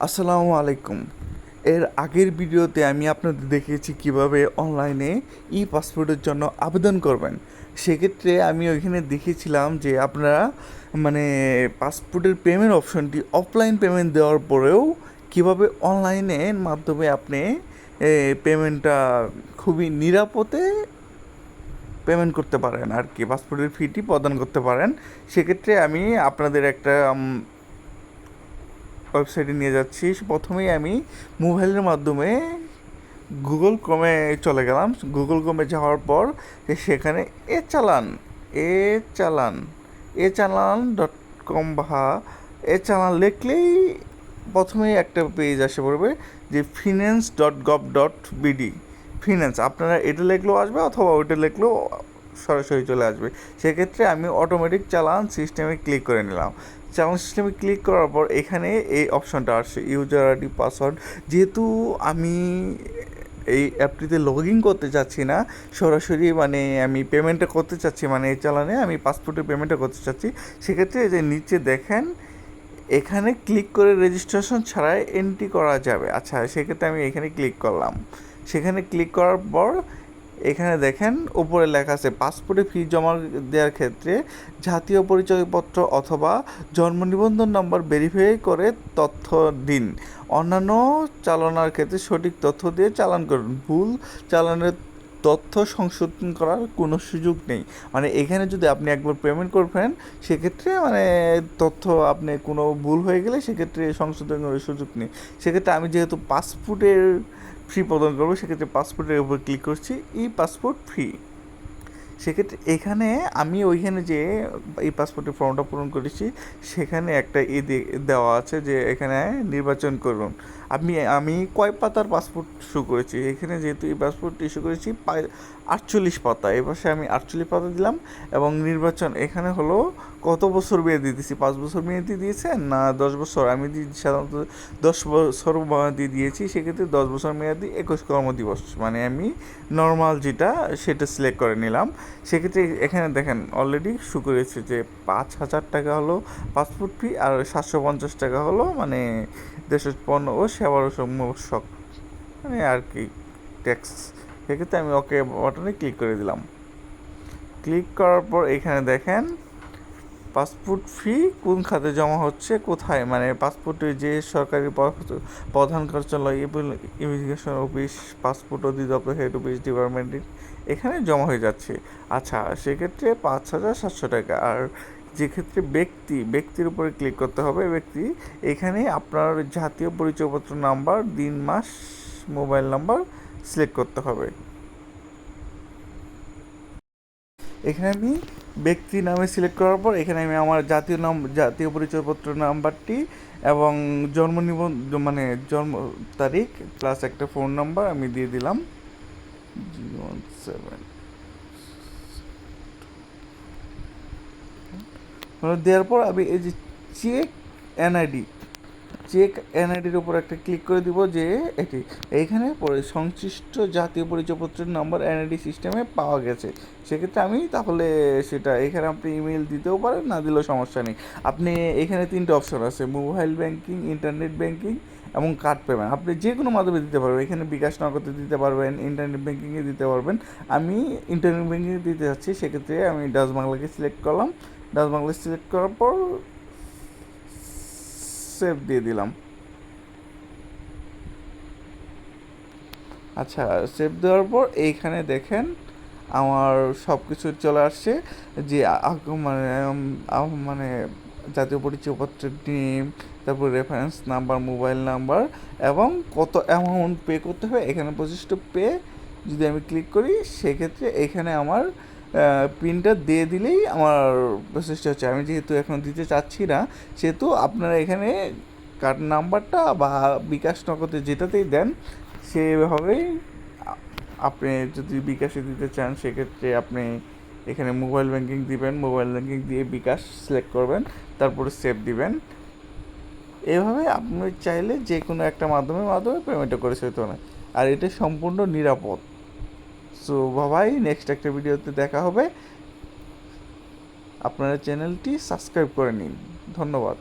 আসসালামু আলাইকুম। এর আগের ভিডিওতে আমি আপনাদের দেখিয়েছি কিভাবে অনলাইনে ই পাসপোর্টের জন্য আবেদন করবেন। সেক্ষেত্রে আমি ওইখানে দেখিয়েছিলাম যে আপনারা মানে পাসপোর্টের পেমেন্ট অপশনটি অফলাইন পেমেন্ট দেওয়ার পরেও কিভাবে অনলাইনের মাধ্যমে আপনি পেমেন্টটা খুবই নিরাপদে পেমেন্ট করতে পারেন আর কি, পাসপোর্টের ফিটি প্রদান করতে পারেন। সেক্ষেত্রে আমি আপনাদের একটা ওয়েবসাইটে নিয়ে যাচ্ছি। প্রথমেই আমি মোবাইলের মাধ্যমে গুগল ক্রোমে চলে গেলাম। গুগল ক্রোমে যাওয়ার পর সেখানে এ চালান এ চালান এ চালান .com বা এ চালান লিখলেই প্রথমেই একটা পেজ আসে পড়বে যে finance.gov.bd। ফিন্যান্স আপনারা এটা লিখলেও আসবে অথবা ওইটা লিখলেও সরাসরি চলে আসবে। সেক্ষেত্রে আমি অটোমেটিক চালান সিস্টেমে ক্লিক করে নিলাম। চালান সিস্টেমে ক্লিক করার পর এখানে এই অপশনটা আসছে ইউজার আইডি পাসওয়ার্ড। যেহেতু আমি এই অ্যাপটিতে লগ ইন করতে চাচ্ছি না, সরাসরি আমি পেমেন্টটা করতে চাচ্ছি, এই চালানে আমি পাসপোর্টের পেমেন্টটা করতে চাচ্ছি, সেক্ষেত্রে যে নিচে দেখেন এখানে ক্লিক করে রেজিস্ট্রেশন ছাড়াই এন্ট্রি করা যাবে। আচ্ছা, সেক্ষেত্রে আমি এখানে ক্লিক করলাম। সেখানে ক্লিক করার পর এখানে দেখেন উপরে লেখা আছে পাসপোর্টে ফি জমা দেওয়ার ক্ষেত্রে জাতীয় পরিচয়পত্র অথবা জন্ম নিবন্ধন নম্বর ভেরিফাই করে তথ্য দিন। অন্যান্য চালানোর ক্ষেত্রে সঠিক তথ্য দিয়ে চালান করুন। ভুল চালানের তথ্য সংশোধন করার কোনো সুযোগ নেই। এখানে যদি আপনি একবার পেমেন্ট করবেন, সেক্ষেত্রে তথ্য আপনি কোনো ভুল হয়ে গেলে সেক্ষেত্রে সংশোধন করার সুযোগ নেই। সেক্ষেত্রে আমি যেহেতু পাসপোর্টের ফ্রি প্রদান করবো, সেক্ষেত্রে পাসপোর্টের উপর ক্লিক করছি, ই পাসপোর্ট ফ্রি। সেক্ষেত্রে এখানে আমি ওইখানে যে এই পাসপোর্টের ফর্মটা পূরণ করেছি সেখানে একটা দেওয়া আছে যে এখানে নির্বাচন করুন। আমি কয় পাতার পাসপোর্ট ইস্যু করেছি, এখানে যেহেতু এই পাসপোর্ট ইস্যু করেছি 48 পাতা, এই পাশে আমি 48 পাতা দিলাম এবং নির্বাচন এখানে হলো কত বছর মেয়াদি দিয়েছি, 5 বছর মেয়াদি দিয়েছেন না 10 বছর। আমি সাধারণত 10 বছর মেয়াদি দিয়েছি, সেক্ষেত্রে 10 বছর মেয়াদি 21 কর্মদিবস, আমি নর্মাল যেটা সেটা সিলেক্ট করে নিলাম। সেক্ষেত্রে এখানে দেখেন অলরেডি শো করেছে যে 5,000 টাকা হলো পাসপোর্ট ফি আর 750 টাকা হলো দেশের পণ্য ও সেবার মূসক আর কি ট্যাক্স। সেক্ষেত্রে আমি ওকে বাটনে ক্লিক করে দিলাম। ক্লিক করার পর এখানে দেখেন পাসপোর্ট ফি কোন খাতে জমা হচ্ছে, কোথায়, পাসপোর্টের যে সরকারি প্রধান কার্যালয় ইমিগ্রেশন অফিস, পাসপোর্ট অধিদপ্তর, হেড অফিস ডিপার্টমেন্টের এখানে জমা হয়ে যাচ্ছে। আচ্ছা, সেক্ষেত্রে 5,700 টাকা। আর যেক্ষেত্রে ব্যক্তির উপরে ক্লিক করতে হবে। ব্যক্তি এখানে আপনার জাতীয় পরিচয়পত্র নাম্বার, দিন, মাস, মোবাইল নাম্বার সিলেক্ট করতে হবে। এখানে আমি ব্যক্তি নামে সিলেক্ট করার পর এখানে আমি আমার জাতীয় পরিচয়পত্র নাম্বারটি এবং জন্ম তারিখ প্লাস একটা ফোন নাম্বার আমি দিয়ে দিলাম 017। দেওয়ার পর আমি এই যে চেক এনআইডির উপর একটা ক্লিক করে দিব যে এইখানে সংশ্লিষ্ট জাতীয় পরিচয়পত্রের নাম্বার এনআইডি সিস্টেমে পাওয়া গেছে। সেক্ষেত্রে আমি তাহলে সেটা এখানে আপনি ইমেল দিতেও পারেন, না দিলেও সমস্যা নেই। আপনি এখানে 3টে অপশন আছে, মোবাইল ব্যাংকিং, ইন্টারনেট ব্যাংকিং এবং কার্ড পেমেন্ট। আপনি যে কোনো মাধ্যমে দিতে পারবেন। এখানে বিকাশ নগদে দিতে পারবেন, ইন্টারনেট ব্যাংকিংয়ে দিতে পারবেন। আমি ইন্টারনেট ব্যাংকিংয়ে দিতে যাচ্ছি, সেক্ষেত্রে আমি ডাচ বাংলাকে সিলেক্ট করলাম। ডাচ বাংলা সিলেক্ট করার পর সেভ দিয়ে দিলাম। আচ্ছা, সেভ দেওয়ার পর এইখানে দেখেন আমার সব কিছু চলে আসছে যে জাতীয় পরিচয়পত্রের নেম, তারপর রেফারেন্স নাম্বার, মোবাইল নাম্বার এবং কত অ্যামাউন্ট পে করতে হবে। এখানে বৈশিষ্ট্য পে যদি আমি ক্লিক করি, সেক্ষেত্রে এখানে আমার পিনটা দিয়ে দিলেই আমার প্রসেসটা হচ্ছে। আমি যেহেতু এখন দিতে চাচ্ছি না, সেহেতু আপনারা এখানে কার্ড নাম্বারটা বা বিকাশ নগদে যেটাতেই দেন সেভাবেই আপনি যদি বিকাশে দিতে চান, সেক্ষেত্রে আপনি এখানে মোবাইল ব্যাংকিং দিবেন, মোবাইল ব্যাংকিং দিয়ে বিকাশ সিলেক্ট করবেন, তারপরে সেভ দিবেন। এভাবে আপনি চাইলে যে কোনো একটা মাধ্যমে পেমেন্টটা করে যেতে না, আর এটা সম্পূর্ণ নিরাপদ। সো ভাই, নেক্সট একটা ভিডিওতে দেখা হবে। আপনারা চ্যানেলটি সাবস্ক্রাইব করে নিন। ধন্যবাদ।